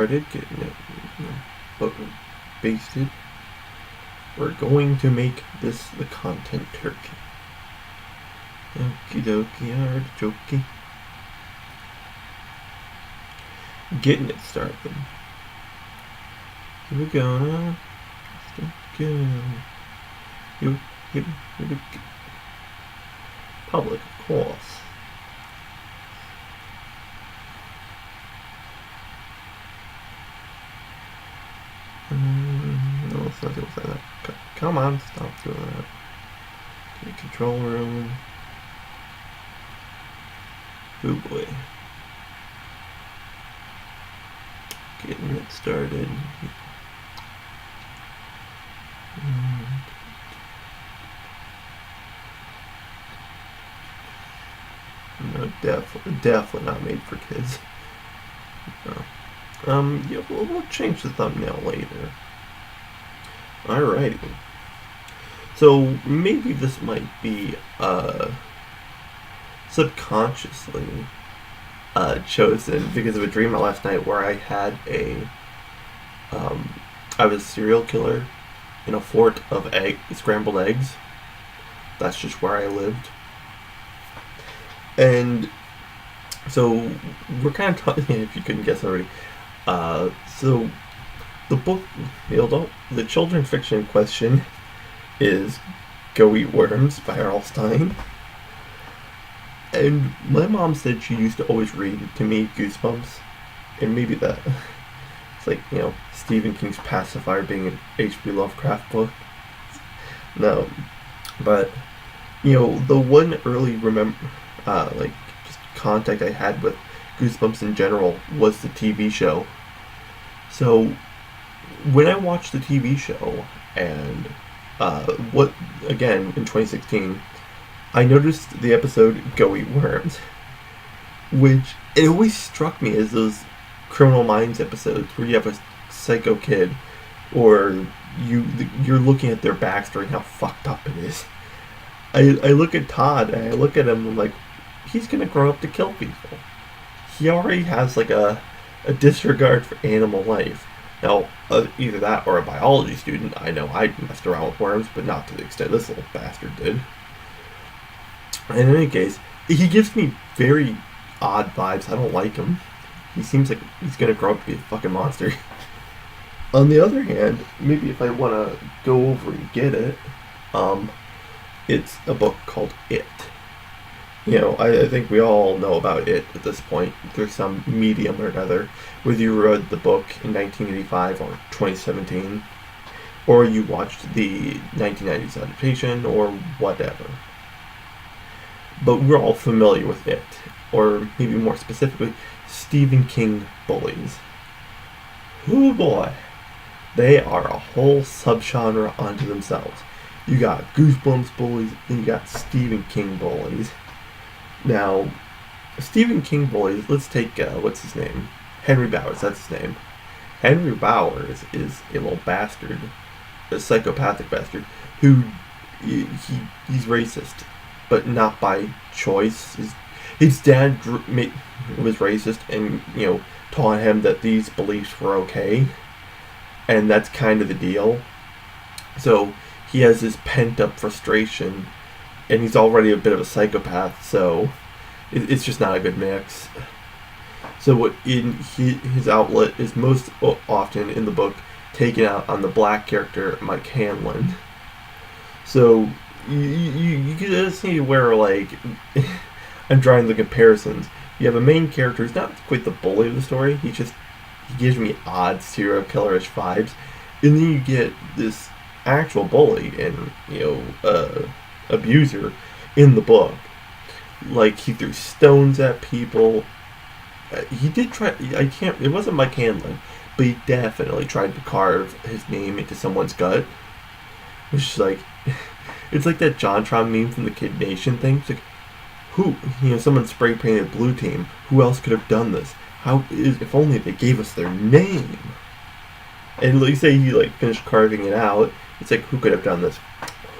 Started getting it basted. We're going to make this the content turkey. Okie dokie, artichoke. Getting it started. Here we go now. Let's go. Here we go. Public, of course. No, let's not do that. Come on, stop doing that. Okay, control room. Oh boy. Getting it started. No, definitely not made for kids. No. Yeah, we'll change the thumbnail later. Alrighty. So maybe this might be subconsciously chosen because of a dream last night where I had I was a serial killer in a fort of scrambled eggs. That's just where I lived. And so we're kind of talking, if you couldn't guess already. So the book, the children's fiction in question is Go Eat Worms by R.L. Stine. And my mom said she used to always read to me Goosebumps. And maybe that, it's like, Stephen King's Pacifier being an H.P. Lovecraft book. No. But, the one early just contact I had with Goosebumps in general was the TV show. So when I watched the TV show and in 2016, I noticed the episode Go Eat Worms, which it always struck me as those Criminal Minds episodes where you have a psycho kid or you're looking at their backstory and how fucked up it is. I look at Todd and I look at him and I'm like, he's gonna grow up to kill people. He already has like a disregard for animal life. Now, either that or a biology student. I know I messed around with worms, but not to the extent this little bastard did. In any case, he gives me very odd vibes. I don't like him. He seems like he's gonna grow up to be a fucking monster. On the other hand, maybe if I want to go over and get it, it's a book called It. I think we all know about It at this point. There's some medium or another, whether you read the book in 1985 or 2017, or you watched the 1990s adaptation, or whatever. But we're all familiar with It, or maybe more specifically, Stephen King bullies. Oh boy, they are a whole subgenre unto themselves. You got Goosebumps bullies, and you got Stephen King bullies. Now, Stephen King bullies, let's take, what's his name? Henry Bowers, that's his name. Henry Bowers is a little bastard, a psychopathic bastard, who, he's racist, but not by choice. His dad was racist and, taught him that these beliefs were okay, and that's kind of the deal. So, he has this pent-up frustration, and he's already a bit of a psychopath, so it's just not a good mix. So what his outlet is most often in the book taken out on the black character Mike Hanlon. So you just need to wear I'm drawing the comparisons. You have a main character who's not quite the bully of the story. He gives me odd serial killerish vibes, and then you get this actual bully and abuser in the book. Like, he threw stones at people. He did try. It wasn't Mike Hanlon, but he definitely tried to carve his name into someone's gut. Which is like, it's like that JonTron meme from the Kid Nation thing. It's like, someone spray painted Blue Team. Who else could have done this? If only they gave us their name. And like say he finished carving it out. It's like, who could have done this?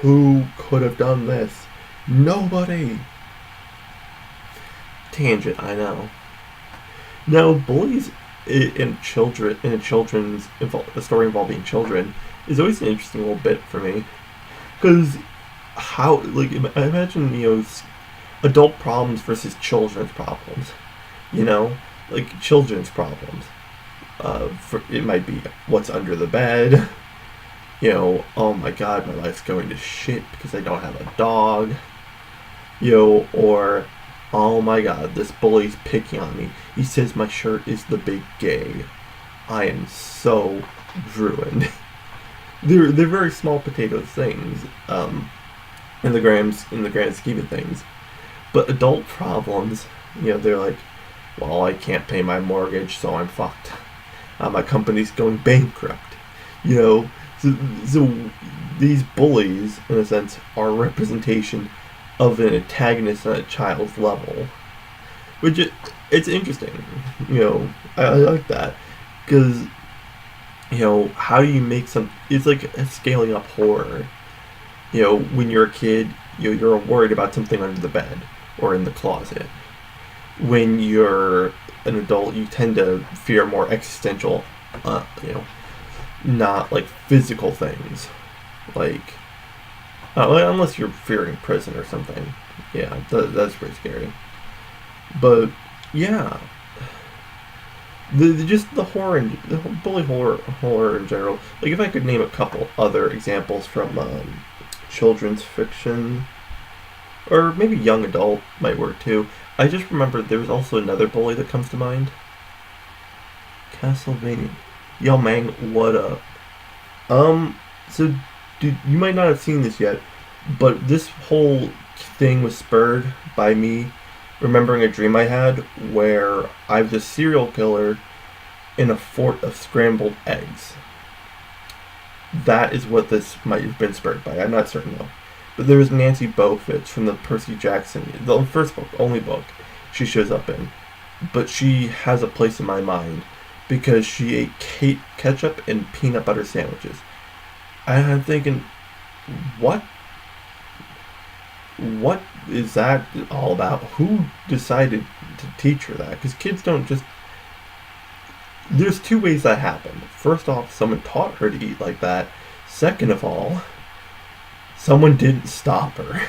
Who could have done this? Nobody. Tangent, I know. Now, bullies in a a story involving children is always an interesting little bit for me, because how, like, imagine, adult problems versus children's problems, like children's problems. It might be what's under the bed. Oh my god, my life's going to shit because I don't have a dog. Or, oh my god, this bully's picking on me. He says my shirt is the big gay. I am so ruined. they're very small potato things, in the grand scheme of things. But adult problems, they're like, well, I can't pay my mortgage, so I'm fucked. My company's going bankrupt. So these bullies, in a sense, are a representation of an antagonist on a child's level, which it's interesting. I like that, because how do you make it's like a scaling up horror. When you're a kid, you're worried about something under the bed or in the closet. When you're an adult, you tend to fear more existential, not like physical things, like unless you're fearing prison or something. Yeah, that's pretty scary. But yeah, the horror, the bully horror in general. Like, if I could name a couple other examples from children's fiction, or maybe young adult might work too. I just remember there was also another bully that comes to mind. Castlevania. Yo, man, what up? So, dude, you might not have seen this yet, but this whole thing was spurred by me remembering a dream I had where I was a serial killer in a fort of scrambled eggs. That is what this might have been spurred by. I'm not certain though. But there was Nancy Beaufort from the Percy Jackson, the first book, only book she shows up in. But she has a place in my mind because she ate ketchup and peanut butter sandwiches. And I'm thinking, what is that all about? Who decided to teach her that? Because kids don't just... There's two ways that happened. First off, someone taught her to eat like that. Second of all, someone didn't stop her.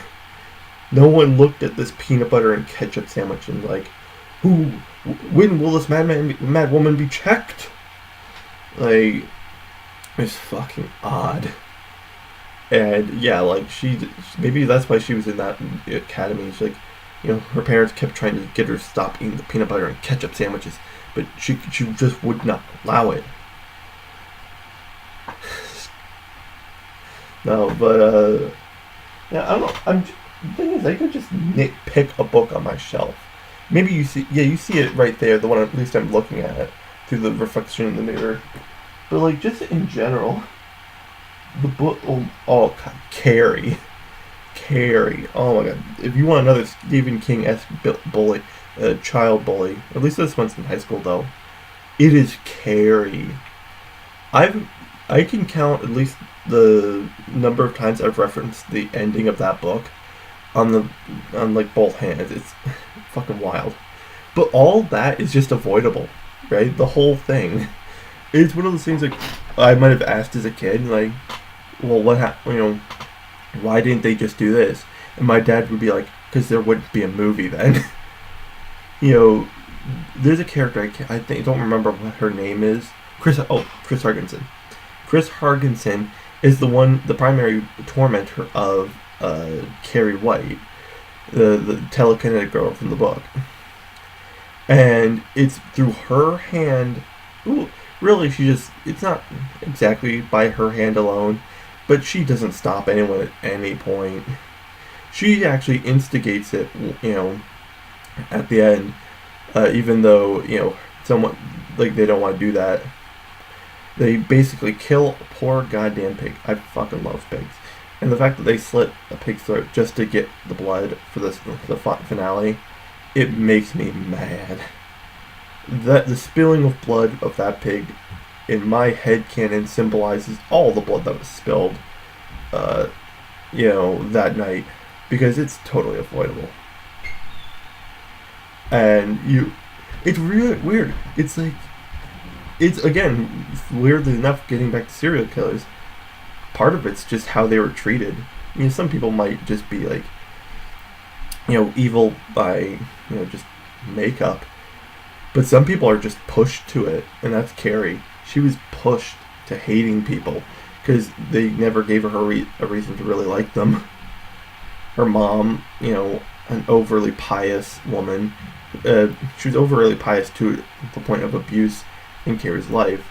No one looked at this peanut butter and ketchup sandwich and like, when will this mad woman be checked? Like, it's fucking odd. And yeah, like, maybe that's why she was in that academy. She's like, her parents kept trying to get her to stop eating the peanut butter and ketchup sandwiches, but she just would not allow it. No, but yeah, I don't know. The thing is, I could just pick a book on my shelf. Maybe you see it right there, the one at least I'm looking at through the reflection in the mirror. But like, just in general, the book. Oh God, Carrie. Oh my God! If you want another Stephen King-esque bully, child bully, at least this one's in high school though, it is Carrie. I can count at least the number of times I've referenced the ending of that book on like both hands. It's fucking wild. But all that is just avoidable, right? The whole thing. It's one of those things like I might have asked as a kid, like, well, what happened? Why didn't they just do this? And my dad would be like, because there wouldn't be a movie then. There's a character I don't remember what her name is. Chris Hargensen. Chris Hargensen is the primary tormentor of Carrie White, the telekinetic girl from the book. And it's through her hand. Ooh, really, it's not exactly by her hand alone, but she doesn't stop anyone at any point. She actually instigates it, at the end, even though, someone, like, they don't want to do that. They basically kill a poor goddamn pig. I fucking love pigs. And the fact that they slit a pig's throat just to get the blood for the finale, it makes me mad. That the spilling of blood of that pig, in my headcanon, symbolizes all the blood that was spilled, that night. Because it's totally avoidable. And it's really weird. It's like, it's, again, weirdly enough, getting back to serial killers, part of it's just how they were treated. Some people might just be like, evil by, just makeup. But some people are just pushed to it, and that's Carrie. She was pushed to hating people because they never gave her a reason to really like them. Her mom, an overly pious woman. She was overly pious to the point of abuse in Carrie's life.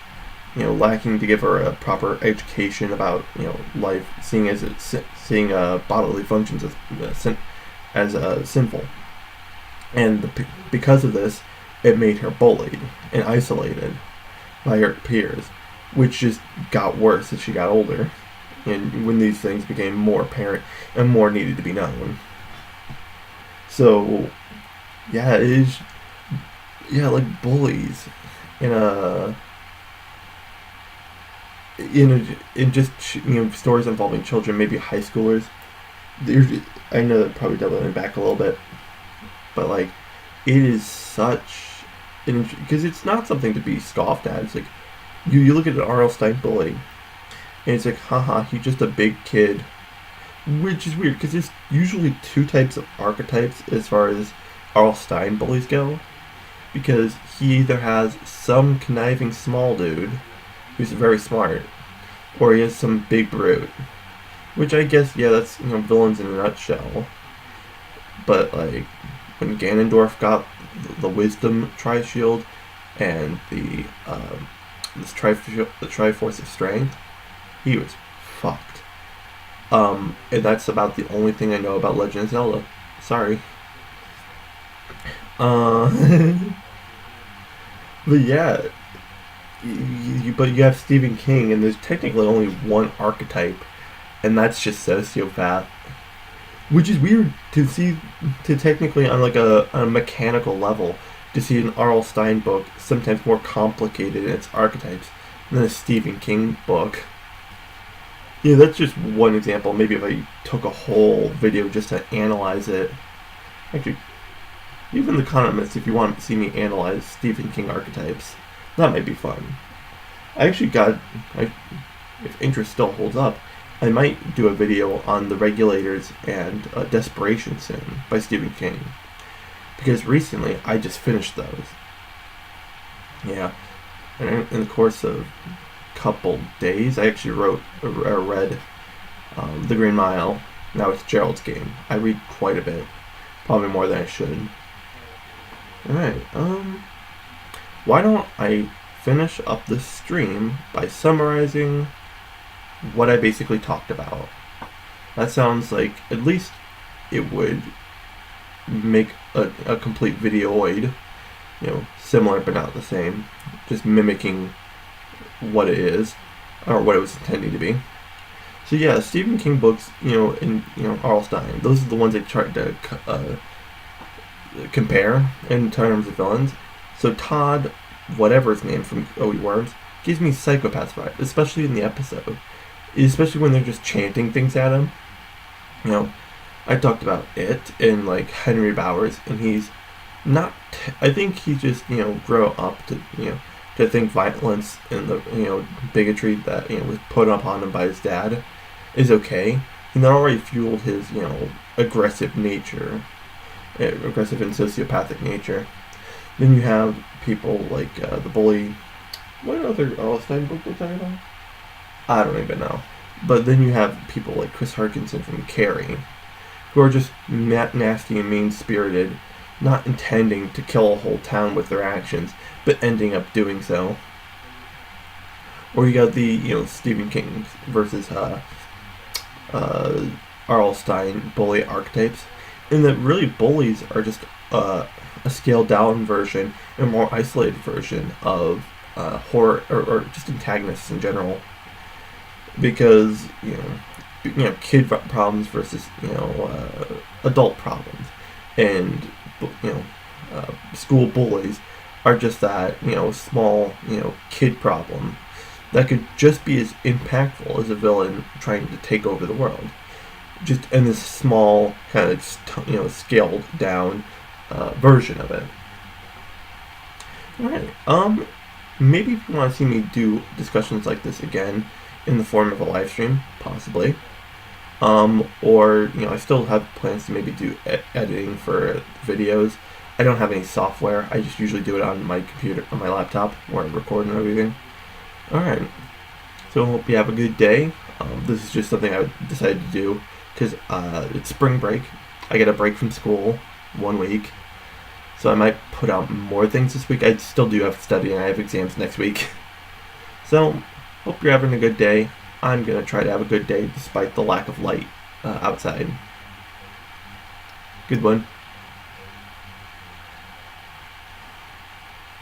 Lacking to give her a proper education about life, seeing bodily functions as sinful, and because of this, it made her bullied and isolated by her peers, which just got worse as she got older, and when these things became more apparent and more needed to be known. So, yeah, it is, like bullies in a. In just stories involving children, maybe high schoolers. I know that probably doubling back a little bit, but like, it is such because it's not something to be scoffed at. It's like you look at an R.L. Stine bully, and it's like, haha, he's just a big kid, which is weird because there's usually two types of archetypes as far as R.L. Stine bullies go, because he either has some conniving small dude who's very smart, or he has some big brute. Which I guess, that's, villains in a nutshell. But, like, when Ganondorf got the Wisdom Tri-Shield and the Triforce of Strength, he was fucked. And that's about the only thing I know about Legend of Zelda. Sorry. But yeah, but you have Stephen King, and there's technically only one archetype, and that's just sociopath, which is weird to see, to technically on like a mechanical level, to see an R.L. Stine book sometimes more complicated in its archetypes than a Stephen King book. That's just one example. Maybe if I took a whole video just to analyze it. Actually, leave in the comments if you want to see me analyze Stephen King archetypes. That might be fun. If interest still holds up, I might do a video on The Regulators and Desperation soon by Stephen King. Because recently, I just finished those. Yeah. And in the course of a couple days, I actually read The Green Mile. Now it's Gerald's Game. I read quite a bit. Probably more than I should. Alright, why don't I finish up this stream by summarizing what I basically talked about. That sounds like at least it would make a complete videoid, similar but not the same, just mimicking what it is, or what it was intending to be. So yeah, Stephen King books, and R.L. Stine, those are the ones I tried to compare in terms of villains. So Todd, whatever his name from O.E. Worms, gives me psychopath vibe, especially in the episode. Especially when they're just chanting things at him. I talked about it in like Henry Bowers, and he's not. I think he just grow up to to think violence and the bigotry that was put upon him by his dad is okay. And that already fueled his aggressive nature, aggressive and sociopathic nature. Then you have people like the bully. What other R.L. Stine book was I about? I don't even know. But then you have people like Chris Harkinson from Carrie, who are just nasty and mean-spirited, not intending to kill a whole town with their actions, but ending up doing so. Or you got the Stephen King versus R.L. Stine bully archetypes, and that really bullies are just a scaled-down version, a more isolated version of horror or just antagonists in general. Because kid problems versus adult problems, and school bullies are just that small kid problem that could just be as impactful as a villain trying to take over the world, just in this small kind of scaled down version of it. All right. maybe if you want to see me do discussions like this again in the form of a live stream, possibly. Or, I still have plans to maybe do editing for videos. I don't have any software. I just usually do it on my computer, on my laptop, where I record and everything. Alright. So I hope you have a good day. This is just something I decided to do because it's spring break. I get a break from school 1 week. So I might put out more things this week. I still do have studying. I have exams next week. So, hope you're having a good day. I'm going to try to have a good day despite the lack of light outside. Good one.